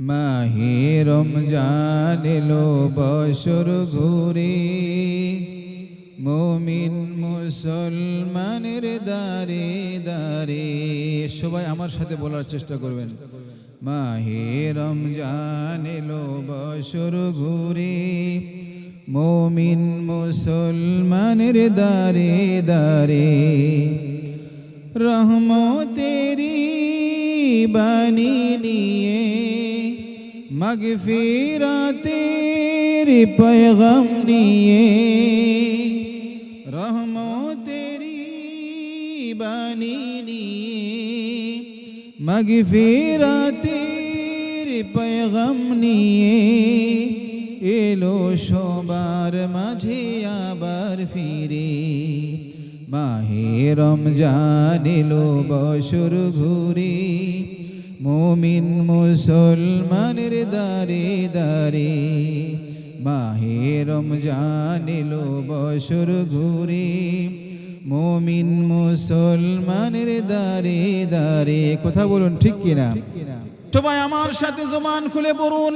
মাহে রমজান এলো বছর ঘুরে, মুমিন মুসলমানের দারে দারে। সবাই আমার সাথে বলার চেষ্টা করবেন, মাহে রমজান এলো বছর ঘুরে, মুমিন মুসলমানের দারে দারে। রহমতেরি বাণী নিয়ে, মাগফিরাতের पैगाम নিয়ে, রহমতেরি বাণী নিয়ে, মাগফিরাতের पैगाम নিয়ে, এলো সবার মাঝে আবার ফিরে। মাহে রমজান এলো বছর ঘুরে, মুমিন মুসলমানের দারে দারে। মাহে রমজান এলো বছর ঘুরে, মুমিন মুসলমানের দারে দারে। কথা বলুন ঠিক কিনা? সবাই আমার সাথে জবান খুলে পড়ুন,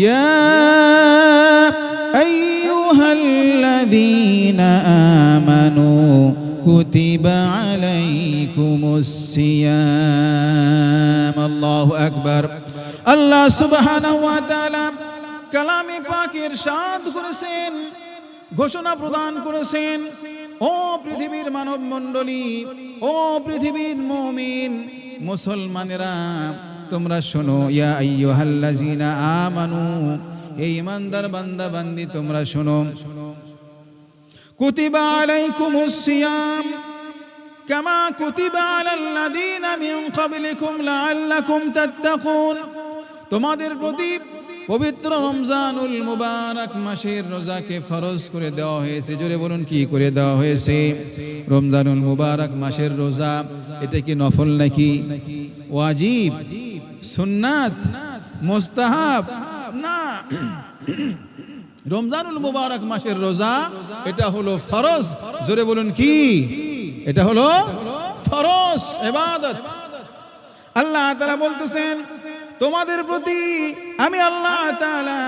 ইয়া আইয়ুহাল্লাযীনা আমানু কুতিবা আলাইকুমুস সিয়াম। আল্লাহু আকবার। আল্লাহ সুবহানাহু ওয়া তাআলা কালামে পাকে ইরশাদ করেছেন, ঘোষণা প্রদান করেছেন, ও পৃথিবীর মানব মণ্ডলী, ও পৃথিবীর মুমিন মুসলমানেরা, তোমরা শোনো। ইয়া আইয়ুহাল্লাযীনা আমানু, এই ইমানদার বান্দা বান্দি তোমরা শোনো। কুতিবা আলাইকুমুস সিয়াম কামা কুতিবা আলাল্লাযীনা মিন ক্বাবলিকুম লাআল্লাকুম তাত্তাকুন। তোমাদের প্রতি পবিত্র রমজানুল মুবারক মাসের রোজাকে ফরজ করে দেওয়া হয়েছে। জোরে বলুন, কি করে দেওয়া হয়েছে? রমজানুল মুবারক মাসের রোজা এটা কি নফল নাকি ওয়াজিব, সুন্নাত, মুস্তাহাব? না, রমজানুল মুবারক মাসের রোজা এটা হলো ফরজ। জোরে বলুন, কি? এটা হলো ফরজ ইবাদত। আল্লাহ তাআলা বলতেছেন, তোমাদের প্রতি আমি আল্লাহ তাআলা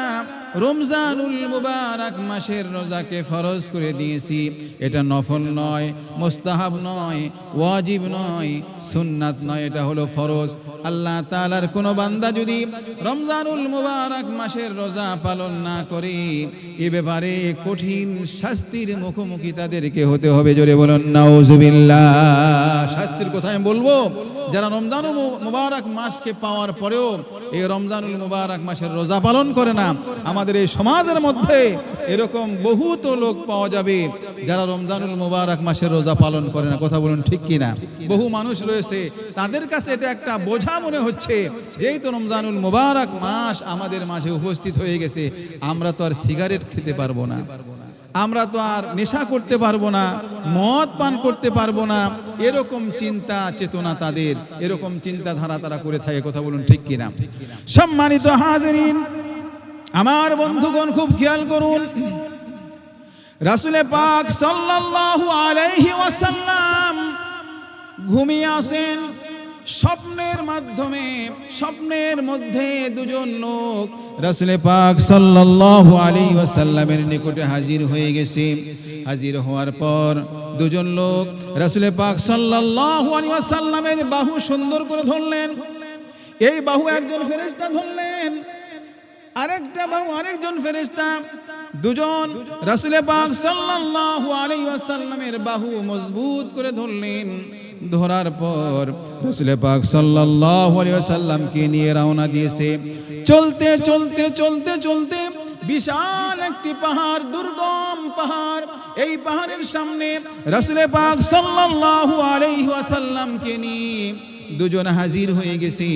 রমজানুল মুবারক মাসের রোজাকে ফরজ করে দিয়েছি। এটা নফল নয়, মুস্তাহাব নয়, ওয়াজিব নয়, সুন্নাত নয়, এটা হলো ফরজ। আল্লাহ তাআলার কোন বান্দা যদি রমজানুল মুবারক মাসের রোজা পালন না করে, এ ব্যাপারে কঠিন শাস্তির মুখোমুখি তাদেরকে হতে হবে। জোরে বলুন নাউজুবিল্লাহ। শাস্তির কথা আমি বলবো, যারা রমজানুল মুবারক মাসকে পাওয়ার পরেও এই রমজানুল মুবারক মাসের রোজা পালন করে না, আমাদের এই সমাজের মধ্যে এরকম বহুত লোক পাওয়া যাবে যারা রমজানুল মুবারক মাসের রোজা পালন করে না। কথা বলুন ঠিক কিনা? বহু মানুষ রয়েছে, তাদের কাছে এটা একটা বোঝা মনে হচ্ছে, যেই তো রমজানুল মুবারক মাস আমাদের মাঝে উপস্থিত হয়ে গেছে, আমরা তো আর সিগারেট খেতে পারবো না, আমরা তো আর নেশা করতে পারবো না, মদ পান করতে পারবো না। এরকম চিন্তা চেতনা তাদের, এরকম চিন্তাধারা তারা করে থাকে। কথা বলুন ঠিক কিনা? সম্মানিত হাজিরিন, আমার বন্ধুগণ খুব খেয়াল করুন, রাসূল পাক সাল্লাল্লাহু আলাইহি ওয়াসাল্লাম ঘুমিয়ে আসেন। স্বপ্নের মাধ্যমে, স্বপ্নের মধ্যে দুজন লোক রাসূল পাক সাল্লাল্লাহু আলাইহি ওয়াসাল্লামের নিকটে হাজির হয়ে গেছে। হাজির হওয়ার পর দুজন লোক রাসূল পাক সাল্লাল্লাহু আলাইহি ওয়াসাল্লামের বাহু সুন্দর করে ধরলেন। এই বাহু একজন ফেরেশতা ধরলেন, আরেকটা বাহু আরেকজন ফেরেশতা। দুজন রাসূল পাক সাল্লাল্লাহু আলাইহি ওয়াসাল্লামের বাহু মজবুত করে ধরলেন। ধরার পর রাসূল পাক সাল্লাল্লাহু আলাইহি ওয়াসাল্লামকে নিয়ে রওনা দিয়েছে। চলতে চলতে চলতে চলতে বিশাল একটি পাহাড়, দুর্গম পাহাড়। এই পাহাড়ের সামনে রাসূল পাক সাল্লাল্লাহু আলাইহি ওয়াসাল্লামকে নিয়ে দুজন হাজির হয়ে গেছে।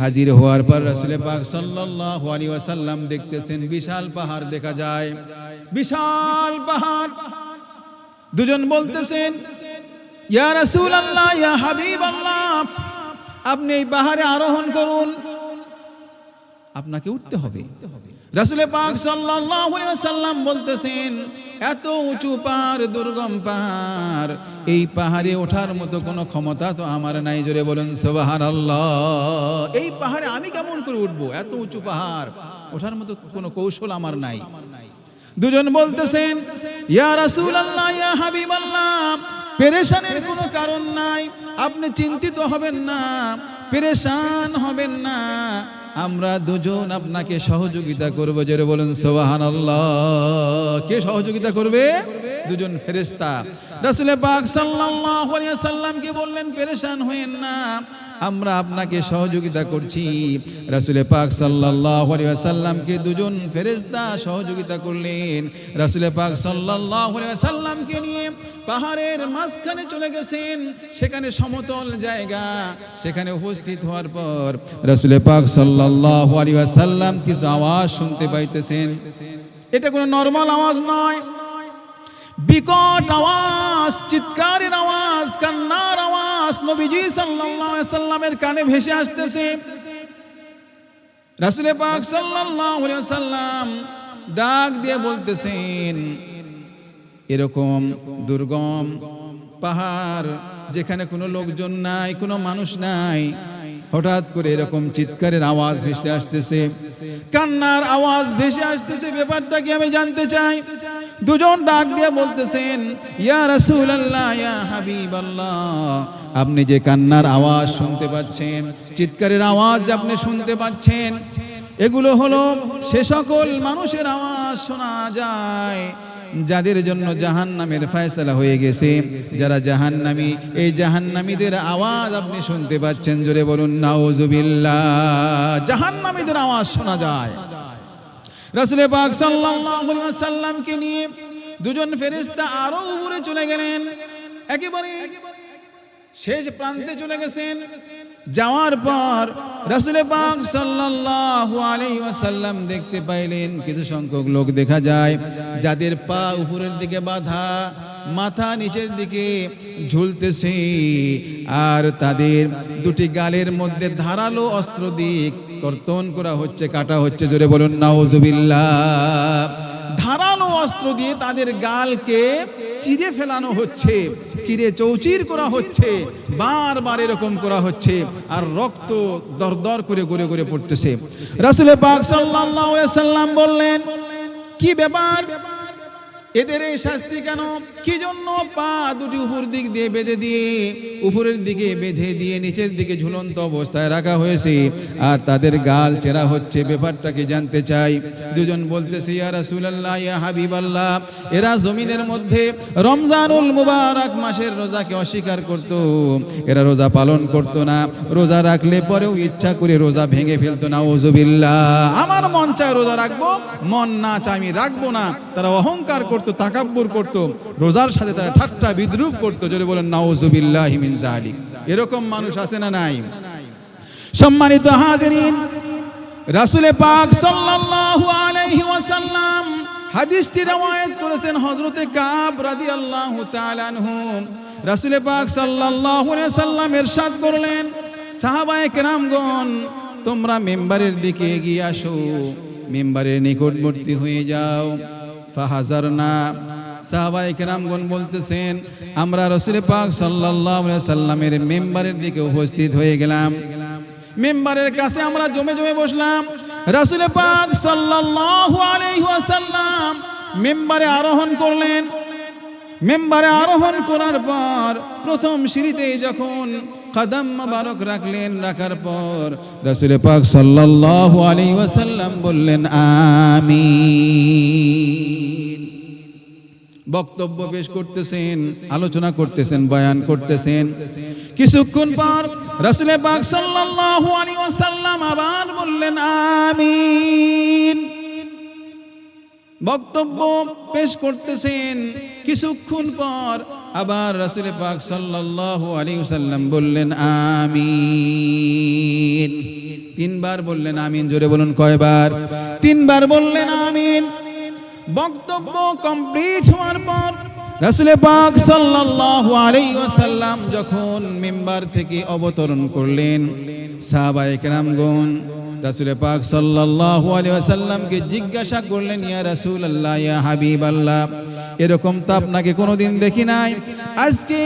হাজির হওয়ার পর রাসূল পাক সাল্লাল্লাহু আলাইহি ওয়াসাল্লাম দেখতেছেন বিশাল পাহাড় দেখা যায়, বিশাল পাহাড়। দুজন বলতেছেন, ইয়া রাসূলুল্লাহ, ইয়া হাবিবাল্লাহ, আপনি এই পাহাড়ে আরোহণ করুন। আপনাকে উঠতে হবে। রাসূল পাক সাল্লাল্লাহু আলাইহি ওয়াসাল্লাম বলতেছেন, এত উঁচু পাহাড়, দুর্গম পাহাড়, এই পাহাড়ে ওঠার মতো কোনো ক্ষমতা তো আমার নাই। জোরে বলুন সুবহানাল্লাহ। এই পাহাড়ে আমি কেমন করে উঠবো? এত উঁচু পাহাড়, ওঠার মতো কোনো কৌশল আমার নাই। দুজন বলতেছেন, ইয়া রাসূলুল্লাহ, ইয়া হাবিবাল্লাহ, পেরেশানের কোনো কারণ নাই, আপনি চিন্তিত হবেন না, পেরেশান হবেন না, আমরা দুজন আপনাকে সহযোগিতা করব। জোরে বলুন সুবহানাল্লাহ। কে সহযোগিতা করবে? দুজন ফেরেশতা। রাসূল পাক সাল্লাল্লাহু আলাইহি ওয়াসাল্লামকে বললেন, পেরেশান হয়েন না, আমরা আপনাকে সহযোগিতা করছি। রাসূল পাক সাল্লাল্লাহু আলাইহি ওয়াসাল্লামকে দুজন ফেরেশতা সহযোগিতা করলেন। রাসূল পাক সাল্লাল্লাহু আলাইহি ওয়াসাল্লামকে নিয়ে পাহাড়ের মাঝখানে চলে গেছেন। সেখানে সমতল জায়গা, সেখানে উপস্থিত হওয়ার পর রাসূল পাক সাল্লাল্লাহু আলাইহি ওয়াসাল্লাম কিছু আওয়াজ শুনতে পাইতেছেন। এটা কোনো নরমাল আওয়াজ নয়, বিকট আওয়াজ, চিৎকারের আওয়াজ, কান্নার আওয়াজ নবীজি সাল্লাল্লাহু আলাইহি ওয়াসাল্লামের কানে ভেসে আসতেছে। রাসূল পাক সাল্লাল্লাহু আলাইহি ওয়াসাল্লাম ডাক দিয়ে বলতেছেন, এরকম দুর্গম পাহাড়, যেখানে কোনো লোকজন নাই, কোনো মানুষ নাই, হঠাৎ করে এরকম চিৎকারের আওয়াজ ভেসে আসতেছে, কান্নার আওয়াজ ভেসে আসতেছে, ব্যাপারটা কি আমি জানতে চাই। দুজন ডাক দিয়ে বলতেছেন, ইয়া রাসূলুল্লাহ, ইয়া হাবিবাল্লাহ, আপনি যে কান্নার আওয়াজ শুনতে পাচ্ছেন, চিৎকারের আওয়াজ আপনি শুনতে পাচ্ছেন, এগুলো হলো সে সকল মানুষের আওয়াজ শোনা যায় যাদের জন্য জাহান্নামের ফয়সালা হয়ে গেছে, যারা জাহান্নামী, এই জাহান্নামীদের আওয়াজ আপনি শুনতে পাচ্ছেন। জোরে বলুন নাউজুবিল্লাহ। জাহান্নামীদের আওয়াজ শোনা যায়। রাসূল পাক সাল্লাল্লাহু আলাইহি ওয়াসাল্লামকে নিয়ে দুজন ফেরেশতা আরো উপরে চলে গেলেন, একেবারে শেষ প্রান্তে চলে গেছেন। যাওয়ার পর রাসূল পাক সাল্লাল্লাহু আলাইহি ওয়াসাল্লাম দেখতে পাইলেন কিছু সংখ্যক লোক দেখা যায় যাদের পা উপরের দিকে বাঁধা, মাথা নিচের দিকে ঝুলতেছে, আর তাদের দুটি গালের মধ্যে ধারালো অস্ত্র দিয়ে কর্তন করা হচ্ছে, কাটা হচ্ছে। জোরে বলুন নাউজুবিল্লাহ। ধারালো অস্ত্র দিয়ে তাদের গালকে চিরে ফেলানো হচ্ছে, চিরে চৌচির করা হচ্ছে, বারবার এরকম করা হচ্ছে, আর রক্ত দরদর করে গড়ে গড়ে পড়তেছে। রাসূল পাক সাল্লাল্লাহু আলাইহি ওয়াসাল্লাম বললেন, কি ব্যাপার, এদের এই শাস্তি কেন? কি জন্য পা দুটি উপর দিক দিয়ে বেঁধে দিয়ে, উপরের দিকে বেঁধে দিয়ে নিচের দিকে ঝুলন্ত অবস্থায় রাখা হয়েছে, আর তাদের গাল চেরা হচ্ছে, ব্যাপারটাকে জানতে চাই। দুজন বলতেছে, ইয়া রাসূলুল্লাহ, ইয়া হাবিবাল্লাহ, এরা জমিনের মধ্যে রমজানুল মুবারক মাসের রোজাকে অস্বীকার করত, এরা রোজা পালন করত না, রোজা রাখলে পরেও ইচ্ছা করে রোজা ভেঙে ফেলতো। নাউজুবিল্লাহ। আমার মন চায় রোজা রাখবো, মন না চায় আমি রাখবো না। তারা অহংকার করত, তাকাব্বুর করত, রোজার সাথে তারা ঠাট্টা বিদ্রুপ করত। যদি বলেন নাউজুবিল্লাহি মিন যালিক। এরকম মানুষ আছে না নাই? সম্মানিত হাজিরিন, রাসূল পাক সাল্লাল্লাহু আলাইহি ওয়াসাল্লাম হাদিসটি রওয়ায়াত করেছেন হযরতে কাব রাদিয়াল্লাহু তাআলা আনহু। রাসূল পাক সাল্লাল্লাহু আলাইহি ওয়াসাল্লাম ইরশাদ করলেন, সাহাবায়ে কেরামগণ, তোমরা মিম্বারের দিকে এগিয়ে আসো, মিম্বারের নিকটবর্তী হয়ে যাও। ফাহাজারনা, সাহাবায়ে কেরামগণ বলতেছেন, আমরা রাসূল পাক সাল্লাল্লাহু আলাইহি ওয়াসাল্লামের মিম্বারের দিকে উপস্থিত হয়ে গেলাম। মিম্বারের কাছে আমরা জমে জমে বসলাম। রাসূল পাক সাল্লাল্লাহু আলাইহি ওয়াসাল্লাম মিম্বারে আরোহণ করলেন। মিম্বারে আরোহণ করার পর প্রথম সিঁড়িতে যখন কদম মুবারক রাখলেন, রাখার পর রাসূল পাক সাল্লাল্লাহু আলাইহি ওয়াসাল্লাম বললেন আমিন। বক্তব্য পেশ করতেছেন, আলোচনা করতেছেন, বয়ান করতেছেন। কিছুক্ষণ পর রাসূল পাক সাল্লাল্লাহু আলাইহি ওয়াসাল্লাম আবার বললেন আমিন। বক্তব্য পেশ করতেছেন, কিছুক্ষণ পর আবার রাসূল পাক সাল্লাল্লাহু আলাইহি ওয়াসাল্লাম বললেন আমিন। তিনবার বললেন আমিন। জোরে বলুন কয়বার? তিনবার বললেন আমিন। বক্তব্য কমপ্লিট হওয়ার পর রাসূল পাক সাল্লাল্লাহু আলাইহি ওয়াসাল্লাম যখন মিম্বার থেকে অবতরণ করলেন, সাহাবায়ে কেরামগণ রাসূল পাক সাল্লাল্লাহু আলাইহি ওয়াসাল্লামকে জিজ্ঞাসা করলেন, ইয়া রাসূলুল্লাহ, ইয়া হাবিবাল্লাহ, এরকম তো আপনাকে কোনোদিন দেখি নাই, আজকে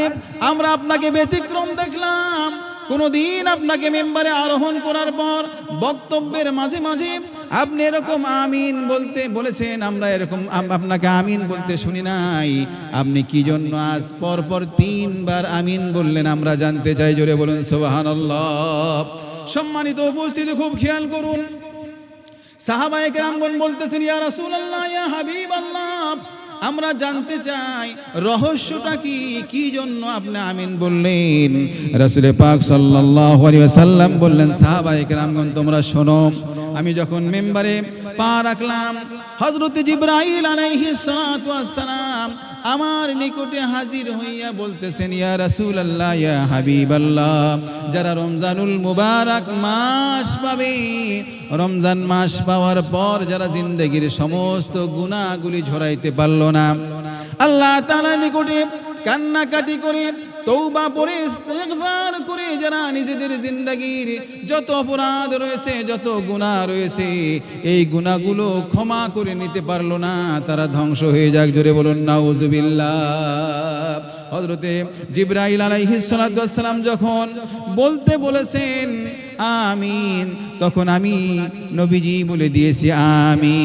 আমরা আপনাকে ব্যতিক্রম দেখলাম। কোনোদিন আপনাকে মেম্বারে আরোহণ করার পর বক্তব্যের মাঝে মাঝে আপনি এরকম আমিন বলতে বলেছেন, আমরা এরকম আপনাকে আমিন বলতে শুনি নাই। আপনি কি জন্য আজ পরপর 3 বার আমিন বললেন, আমরা জানতে চাই। জোরে বলুন সুবহানাল্লাহ। সম্মানিত উপস্থিতি, খুব খেয়াল করুন, সাহাবায়ে কেরামগণ বলতেছেন, ইয়া রাসূলুল্লাহ, ইয়া হাবিবাল্লাহ, আমরা জানতে চাই রহস্যটা কি, কি জন্য আপনি আমিন বললেন। রাসূল পাক সাল্লাল্লাহু আলাইহি ওয়াসাল্লাম বললেন, সাহাবায়ে কেরামগণ তোমরা শোনো, আমি যখন মেম্বারে পা রাখলাম, হযরত জিবরাইল আলাইহিস সালাতু ওয়াস সালাম আমার নিকটে হাজির হইয়া বলতেছেন, ইয়া রাসূলুল্লাহ, ইয়া হাবিবাল্লাহ, যারা রমজানুল মুবারক মাস পাবে, রমজান মাস পাওয়ার পর যারা জিন্দেগীর সমস্ত গুনাহগুলি ঝরাইতে পারল না, আল্লাহ তাআলার নিকটে কান্নাকাটি করে তওবা পড়ে ইস্তিগফার করে যারা নিজেদের জিন্দেগীর যত অপরাধ রয়েছে, যত গুনাহ রয়েছে, এই গুনাহগুলো ক্ষমা করে নিতে পারলো না, তারা ধ্বংস হয়ে যাক। জোরে বলুন নাউজুবিল্লাহ। হযরতে জিবরাইল আলাইহিস সালাতু ওয়াস সালাম যখন বলতে বলেছেন আমিন, তখন আমি নবীজি বলে দিয়েছি আমিন।